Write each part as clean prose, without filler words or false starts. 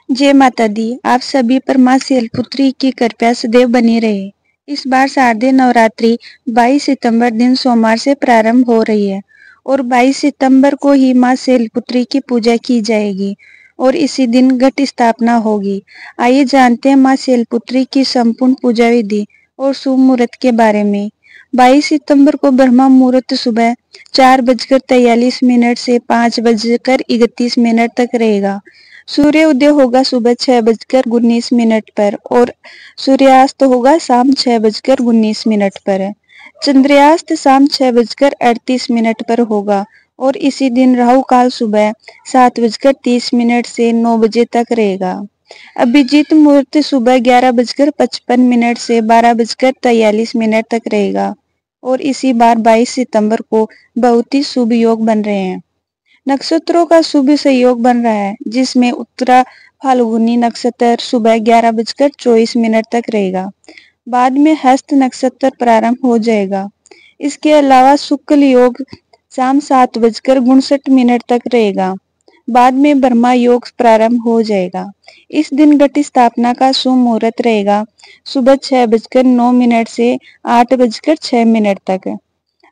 जय माता दी। आप सभी पर माँ शैलपुत्री की कृपा सदैव बनी रहे। इस बार शारदीय नवरात्रि 22 सितंबर दिन सोमवार से प्रारंभ हो रही है और 22 सितंबर को ही माँ शैलपुत्री की पूजा की जाएगी और इसी दिन घट स्थापना होगी। आइए जानते हैं माँ शैलपुत्री की संपूर्ण पूजा विधि और शुभ मुहूर्त के बारे में। 22 सितंबर को ब्रह्म मुहूर्त सुबह 4:43 से 5:31 तक रहेगा। सूर्य उदय होगा सुबह 6:19 पर और सूर्यास्त होगा शाम 6:19 पर। चंद्रास्त शाम 6:38 पर होगा और इसी दिन राहु काल सुबह 7:30 से 9 बजे तक रहेगा। अभिजीत मुहूर्त सुबह 11:55 से 12:43 तक रहेगा और इसी बार 22 सितंबर को बहुत ही शुभ योग बन रहे हैं। नक्षत्रों का शुभ संयोग बन रहा है जिसमें उत्तरा फाल्गुनी नक्षत्र सुबह 11:24 तक रहेगा। बाद में हस्त नक्षत्र प्रारंभ हो जाएगा। इसके अलावा शुक्ल योग शाम 7:59 तक रहेगा। बाद में ब्रह्मा योग प्रारंभ हो जाएगा। इस दिन घट स्थापना का शुभ मुहूर्त रहेगा सुबह 6:09 से 8:06 तक।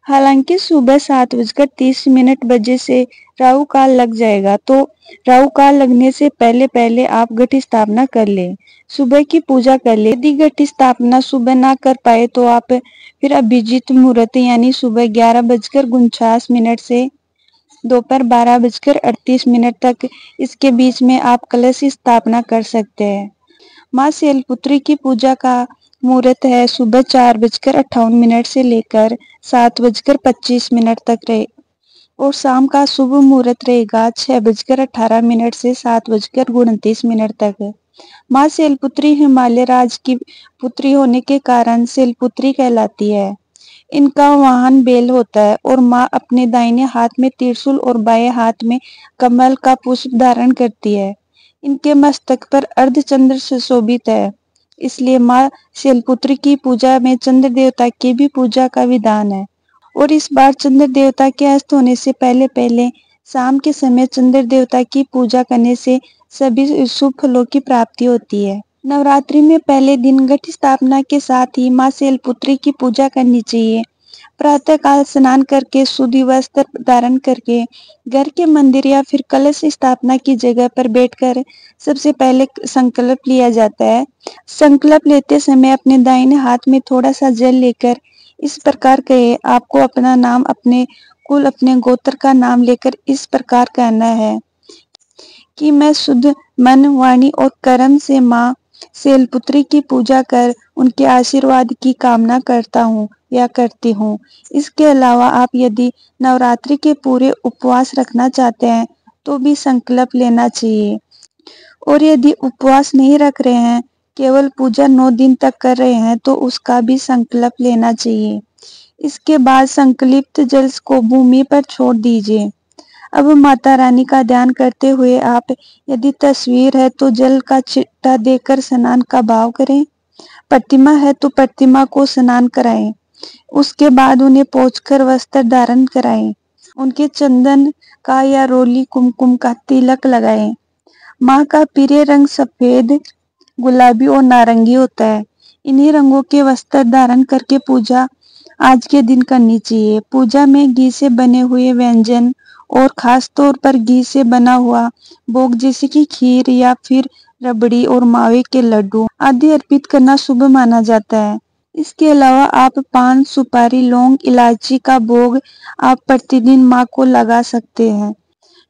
हालांकि सुबह 7:30 बजे से राहु काल लग जाएगा, तो राहु काल लगने से पहले पहले आप घट स्थापना कर ले, सुबह की पूजा कर ले। यदि घट स्थापना सुबह ना कर पाए तो आप फिर अभिजीत मुहूर्त यानी सुबह 11:49 से दोपहर 12:38 तक इसके बीच में आप कलश स्थापना कर सकते हैं। माँ शैलपुत्री की पूजा का मुहूर्त है सुबह 4:58 से लेकर 7:25 तक रहे और शाम का शुभ मुहूर्त रहेगा 6:18 से 7:29 तक। माँ शैलपुत्री हिमालय राज की पुत्री होने के कारण शैलपुत्री कहलाती है। इनका वाहन बैल होता है और माँ अपने दाहिने हाथ में त्रिशूल और बाएं हाथ में कमल का पुष्प धारण करती है। इनके मस्तक पर अर्धचंद्र सुशोभित है, इसलिए माँ शैलपुत्री की पूजा में चंद्र देवता की भी पूजा का विधान है। और इस बार चंद्र देवता के अस्त होने से पहले पहले शाम के समय चंद्र देवता की पूजा करने से सभी शुभ फलों की प्राप्ति होती है। नवरात्रि में पहले दिन घट स्थापना के साथ ही माँ शैलपुत्री की पूजा करनी चाहिए। प्रातः काल स्नान करके शुद्ध वस्त्र धारण करके घर के मंदिर या फिर कलश स्थापना की जगह पर बैठकर सबसे पहले संकल्प लिया जाता है। संकल्प लेते समय अपने दाहिने हाथ में थोड़ा सा जल लेकर इस प्रकार कहे, आपको अपना नाम, अपने कुल, अपने गोत्र का नाम लेकर इस प्रकार कहना है कि मैं शुद्ध मन, वाणी और कर्म से माँ शैलपुत्री की पूजा कर उनके आशीर्वाद की कामना करता हूँ या करती हूँ। इसके अलावा आप यदि नवरात्रि के पूरे उपवास रखना चाहते हैं तो भी संकल्प लेना चाहिए और यदि उपवास नहीं रख रहे हैं, केवल पूजा 9 दिन तक कर रहे हैं तो उसका भी संकल्प लेना चाहिए। इसके बाद संकल्पित जल को भूमि पर छोड़ दीजिए। अब माता रानी का ध्यान करते हुए आप यदि तस्वीर है तो जल का छिट्टा देकर स्नान का भाव करें। प्रतिमा है तो प्रतिमा को स्नान कराएं। उसके बाद उन्हें पोंछकर वस्त्र धारण कराएं। उनके चंदन का या रोली कुमकुम का तिलक लगाएं। माँ का प्रिय रंग सफेद, गुलाबी और नारंगी होता है। इन्हीं रंगों के वस्त्र धारण करके पूजा आज के दिन करनी चाहिए। पूजा में घी से बने हुए व्यंजन और खास तौर पर घी से बना हुआ भोग जैसे कि खीर या फिर रबड़ी और मावे के लड्डू आदि अर्पित करना शुभ माना जाता है। इसके अलावा आप पान, सुपारी, लौंग, इलायची का भोग आप प्रतिदिन माँ को लगा सकते हैं।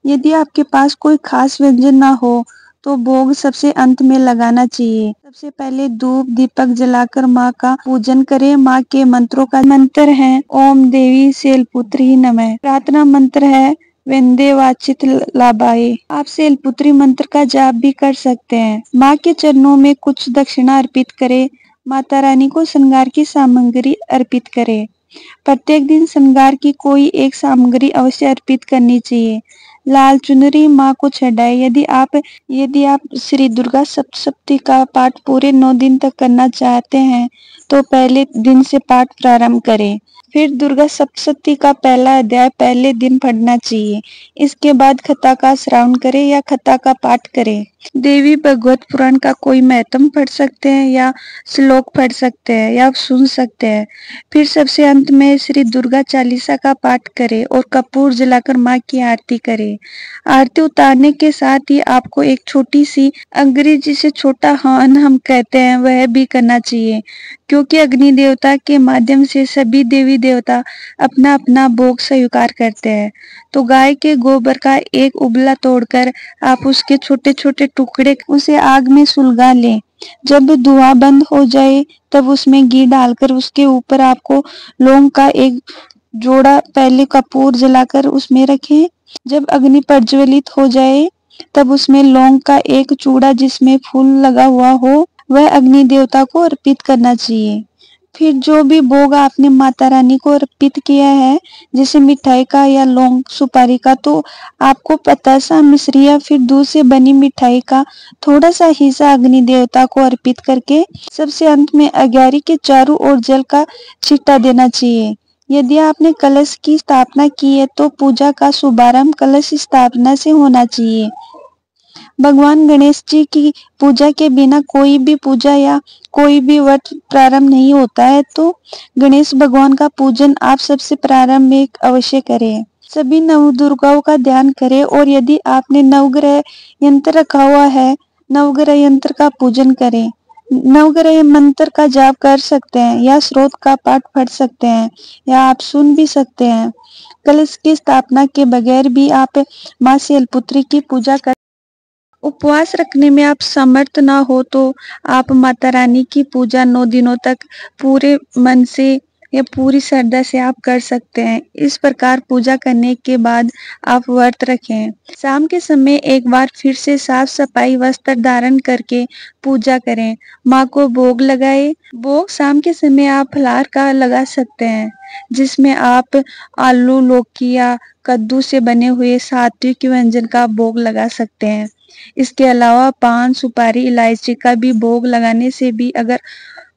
यदि आपके पास कोई खास व्यंजन ना हो तो भोग सबसे अंत में लगाना चाहिए। सबसे पहले धूप दीपक जलाकर माँ का पूजन करें। माँ के मंत्रों का मंत्र है ओम देवी शैलपुत्री नमः। प्रार्थना मंत्र है वंदे वाचित लाभाए। आप शैलपुत्री मंत्र का जाप भी कर सकते हैं। माँ के चरणों में कुछ दक्षिणा अर्पित करें। माता रानी को श्रृंगार की सामग्री अर्पित करें। प्रत्येक दिन श्रृंगार की कोई एक सामग्री अवश्य अर्पित करनी चाहिए। लाल चुनरी माँ को चढ़ाए। यदि आप श्री दुर्गा सप्तशती का पाठ पूरे 9 दिन तक करना चाहते हैं तो पहले दिन से पाठ प्रारंभ करें। फिर दुर्गा सप्तशती का पहला अध्याय पहले दिन पढ़ना चाहिए। इसके बाद कथा का श्रवण करें या कथा का पाठ करें। देवी भागवत पुराण का कोई महत्म पढ़ सकते हैं या श्लोक पढ़ सकते हैं या सुन सकते हैं। फिर सबसे अंत में श्री दुर्गा चालीसा का पाठ करें और कपूर जलाकर माँ की आरती करें। आरती उतारने के साथ ही आपको एक छोटी सी अंग्रेजी से छोटा हवन हम कहते हैं वह भी करना चाहिए, क्योंकि अग्नि देवता के माध्यम से सभी देवी देवता अपना अपना भोग स्वीकार करते हैं। तो गाय के गोबर का एक उबला तोड़कर आप उसके छोटे छोटे टुकड़े उसे आग में सुलगा लें। जब धुआं बंद हो जाए तब उसमें घी डालकर उसके ऊपर आपको लौंग का एक जोड़ा पहले कपूर जलाकर उसमें रखें। जब अग्नि प्रज्वलित हो जाए तब उसमें लौंग का एक चूड़ा जिसमें फूल लगा हुआ हो वह अग्नि देवता को अर्पित करना चाहिए। फिर जो भी भोग आपने माता रानी को अर्पित किया है, जैसे मिठाई का या लौंग सुपारी का, तो आपको पतासा मिश्री या फिर दूध से बनी मिठाई का थोड़ा सा हिस्सा अग्नि देवता को अर्पित करके सबसे अंत में अग्यारी के चारों ओर जल का छिट्टा देना चाहिए। यदि आपने कलश की स्थापना की है तो पूजा का शुभारंभ कलश स्थापना से होना चाहिए। भगवान गणेश जी की पूजा के बिना कोई भी पूजा या कोई भी व्रत प्रारंभ नहीं होता है, तो गणेश भगवान का पूजन आप सबसे प्रारंभ में अवश्य करें। सभी नवदुर्गाओं का ध्यान करें और यदि आपने नवग्रह यंत्र रखा हुआ है, नवग्रह यंत्र का पूजन करें। नवग्रह मंत्र का जाप कर सकते हैं या स्रोत का पाठ पढ़ सकते हैं या आप सुन भी सकते हैं। कलश की स्थापना के बगैर भी आप माँ शैलपुत्री की पूजा कर। उपवास रखने में आप समर्थ ना हो तो आप माता रानी की पूजा 9 दिनों तक पूरे मन से या पूरी श्रद्धा से आप कर सकते हैं। इस प्रकार पूजा करने के बाद आप व्रत रखें। शाम के समय एक बार फिर से साफ सफाई वस्त्र धारण करके पूजा करें। माँ को भोग लगाए। भोग शाम के समय आप फलाहार का लगा सकते हैं, जिसमें आप आलू, लौकी या कद्दू से बने हुए सात्विक व्यंजन का भोग लगा सकते हैं। इसके अलावा पान, सुपारी, इलायची का भी भोग लगाने से भी अगर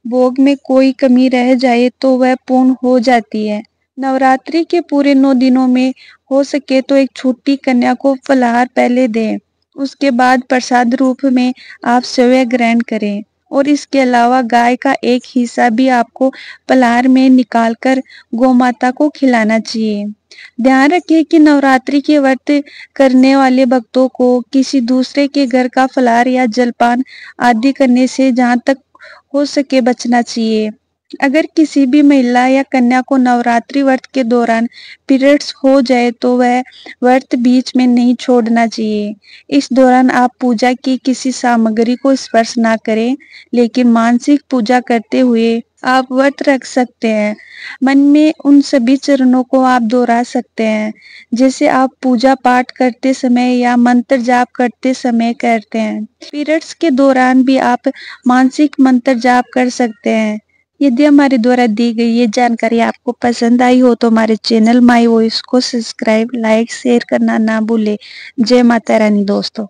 भोग में कोई कमी रह जाए तो वह पूर्ण हो जाती है। नवरात्रि के पूरे 9 दिनों में हो सके तो एक छोटी कन्या को फलाहार पहले दें, उसके बाद प्रसाद रूप में आप सेवया ग्रहण करें और इसके अलावा गाय का एक हिस्सा भी आपको फलाहार में निकालकर गौ माता को खिलाना चाहिए। ध्यान रखिए कि नवरात्रि के व्रत करने वाले भक्तों को किसी दूसरे के घर का फलाहार या जलपान आदि करने से जहां तक हो सके बचना चाहिए। अगर किसी भी महिला या कन्या को नवरात्रि व्रत के दौरान पीरियड्स हो जाए तो वह व्रत बीच में नहीं छोड़ना चाहिए। इस दौरान आप पूजा की किसी सामग्री को स्पर्श ना करें, लेकिन मानसिक पूजा करते हुए आप व्रत रख सकते हैं। मन में उन सभी चरणों को आप दोहरा सकते हैं जैसे आप पूजा पाठ करते समय या मंत्र जाप करते समय करते हैं। पीरियड्स के दौरान भी आप मानसिक मंत्र जाप कर सकते हैं। यदि हमारे द्वारा दी गई ये जानकारी आपको पसंद आई हो तो हमारे चैनल माई वॉइस को सब्सक्राइब, लाइक, शेयर करना ना भूले। जय माता रानी दोस्तों।